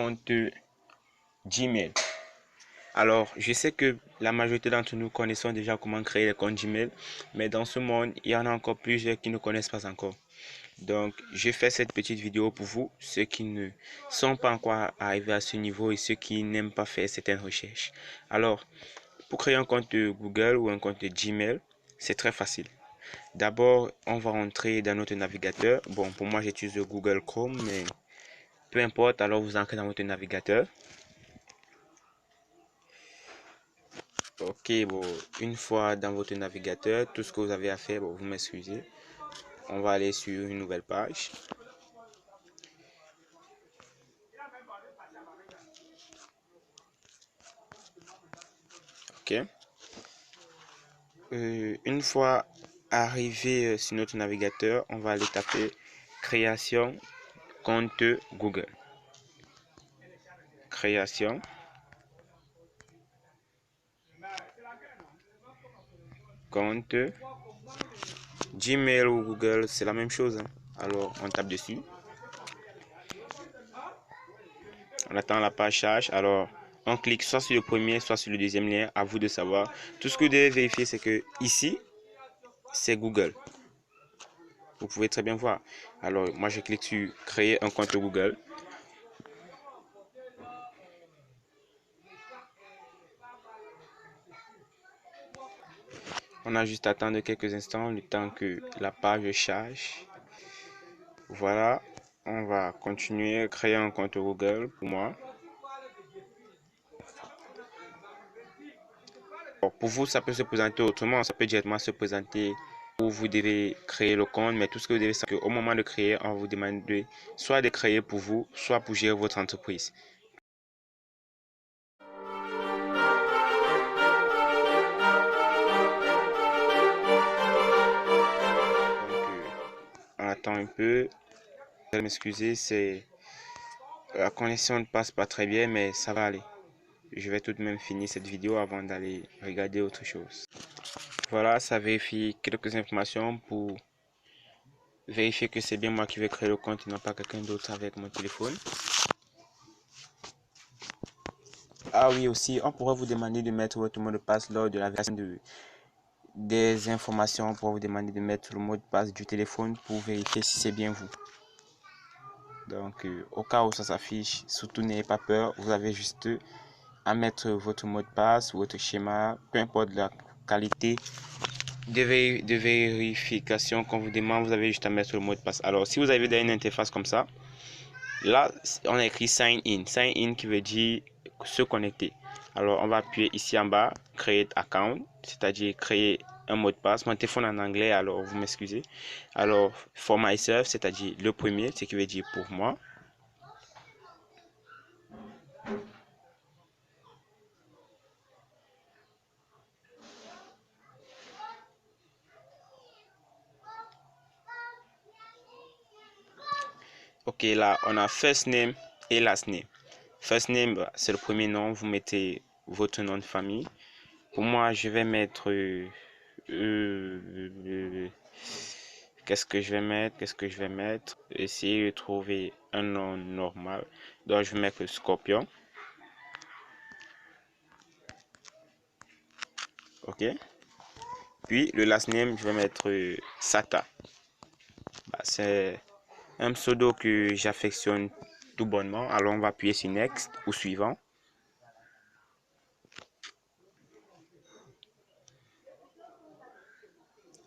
compte Gmail. Alors, je sais que la majorité d'entre nous connaissons déjà comment créer les comptes Gmail, mais dans ce monde, il y en a encore plusieurs qui ne connaissent pas encore. Donc, je fais cette petite vidéo pour vous, ceux qui ne sont pas encore arrivés à ce niveau et ceux qui n'aiment pas faire certaines recherches. Alors, pour créer un compte Google ou un compte Gmail, c'est très facile. D'abord, on va rentrer dans notre navigateur. Bon, pour moi, j'utilise Google Chrome, mais peu importe, alors vous entrez dans votre navigateur. Ok, bon, une fois dans votre navigateur, tout ce que vous avez à faire, bon, vous m'excusez. On va aller sur une nouvelle page. Ok. Une fois arrivé sur notre navigateur, on va aller taper création compte Google. Création. Compte Gmail ou Google, c'est la même chose. Alors, on tape dessus. On attend la page charge. Alors, on clique soit sur le premier, soit sur le deuxième lien. À vous de savoir. Tout ce que vous devez vérifier, c'est que ici, c'est Google. Vous pouvez très bien voir. Alors, moi, je clique sur créer un compte Google. On a juste à attendre quelques instants, le temps que la page charge. Voilà. On va continuer à créer un compte Google pour moi. Pour vous, ça peut se présenter autrement. Ça peut directement se présenter où vous devez créer le compte. Mais tout ce que vous devez savoir, qu'au moment de créer, on vous demande soit de créer pour vous, soit pour gérer votre entreprise. On attend un peu. Vous allez m'excuser, c'est la connexion ne passe pas très bien, mais ça va aller. Je vais tout de même finir cette vidéo avant d'aller regarder autre chose. Voilà, ça vérifie quelques informations pour vérifier que c'est bien moi qui vais créer le compte et non pas quelqu'un d'autre avec mon téléphone. Ah oui, aussi, on pourrait vous demander de mettre votre mot de passe lors de la version des informations. On pourrait vous demander de mettre le mot de passe du téléphone pour vérifier si c'est bien vous. Donc, au cas où ça s'affiche, surtout n'ayez pas peur. Vous avez juste à mettre votre mot de passe, votre schéma, peu importe la qualité de vérification qu'on vous demande, vous avez juste à mettre le mot de passe. Alors, si vous avez une interface comme ça, là, on a écrit sign in. Sign in qui veut dire se connecter. Alors, on va appuyer ici en bas, create account, c'est-à-dire créer un mot de passe. Mon téléphone en anglais, alors vous m'excusez. Alors, for myself, c'est-à-dire le premier, ce qui veut dire pour moi. Ok, là, on a first name et last name. First name, c'est le premier nom. Vous mettez votre nom de famille. Pour moi, je vais mettre... qu'est-ce que je vais mettre? Qu'est-ce que je vais mettre? Essayer de trouver un nom normal. Donc, je vais mettre Scorpion. Ok. Puis, le last name, je vais mettre Sata. C'est un pseudo que j'affectionne tout bonnement. Alors, on va appuyer sur Next ou suivant.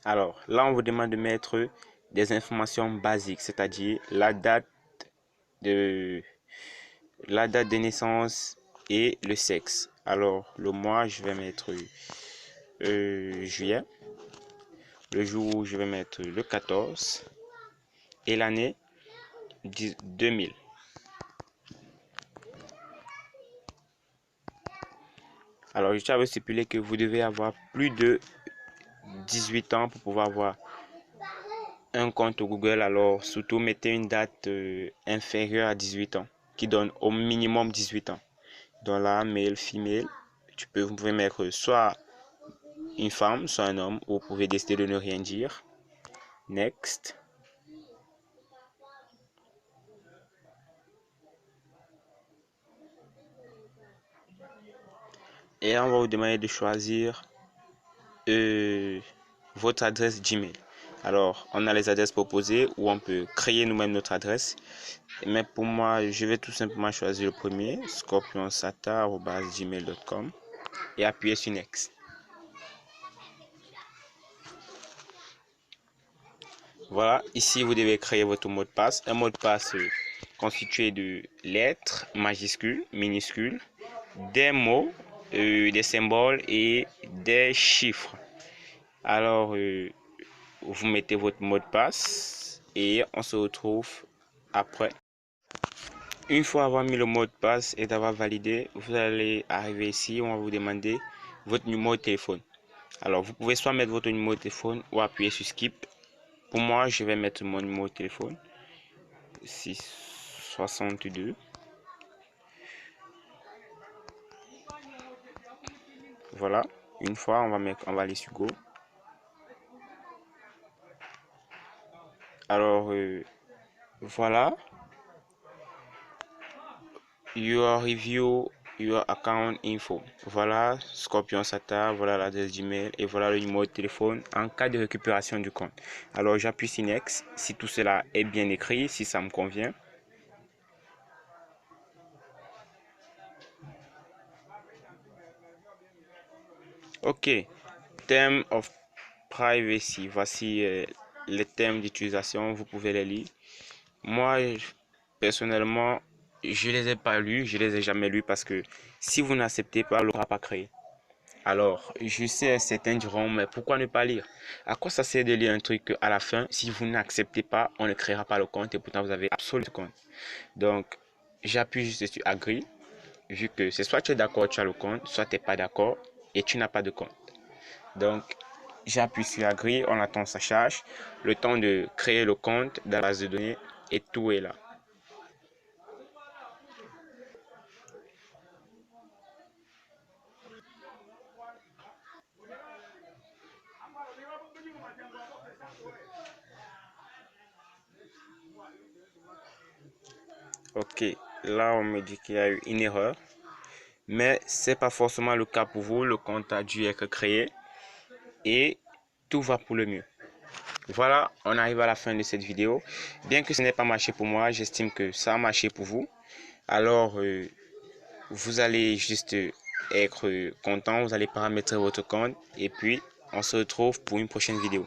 Alors, là, on vous demande de mettre des informations basiques, c'est-à-dire la date de naissance et le sexe. Alors, le mois, je vais mettre juillet. Le jour, je vais mettre le 14. Et l'année, 2000. Alors, je tiens à vous stipuler que vous devez avoir plus de 18 ans pour pouvoir avoir un compte Google. Alors, surtout, mettez une date inférieure à 18 ans, qui donne au minimum 18 ans. Donc là, male, female, vous pouvez mettre soit une femme, soit un homme, ou vous pouvez décider de ne rien dire. Next. Et on va vous demander de choisir votre adresse Gmail. Alors, on a les adresses proposées où on peut créer nous-mêmes notre adresse. Mais pour moi, je vais tout simplement choisir le premier, scorpionsata@gmail.com, et appuyer sur Next. Voilà, ici vous devez créer votre mot de passe. Un mot de passe constitué de lettres majuscules, minuscules, des mots, des symboles et des chiffres. Alors, vous mettez votre mot de passe et on se retrouve après. Une fois avoir mis le mot de passe et d'avoir validé, vous allez arriver ici, on va vous demander votre numéro de téléphone. Alors, vous pouvez soit mettre votre numéro de téléphone ou appuyer sur Skip. Pour moi, je vais mettre mon numéro de téléphone. 662. Voilà. Une fois, on va aller sur Go. Alors, voilà. Your review, your account info. Voilà Scorpion Sata, voilà l'adresse Gmail et voilà le numéro de téléphone en cas de récupération du compte. Alors, j'appuie sur Next si tout cela est bien écrit, si ça me convient. Ok, thème of privacy. Voici les thèmes d'utilisation, vous pouvez les lire. Moi, personnellement, je les ai pas lus, je les ai jamais lus parce que si vous n'acceptez pas, on ne l'aura pas créé. Alors, je sais, certains diront, mais pourquoi ne pas lire? À quoi ça sert de lire un truc à la fin, si vous n'acceptez pas, on ne créera pas le compte et pourtant vous avez absolument le compte. Donc, j'appuie juste sur Agree, vu que c'est soit tu es d'accord, tu as le compte, soit tu n'es pas d'accord et tu n'as pas de compte. Donc, j'appuie sur Agree, on attend sa charge, le temps de créer le compte dans la base de données et tout est là. Ok, là on me dit qu'il y a eu une erreur, mais c'est pas forcément le cas pour vous. Le compte a dû être créé et tout va pour le mieux. Voilà, on arrive à la fin de cette vidéo. Bien que ce n'ait pas marché pour moi, j'estime que ça a marché pour vous. Alors, vous allez juste être content, vous allez paramétrer votre compte et puis on se retrouve pour une prochaine vidéo.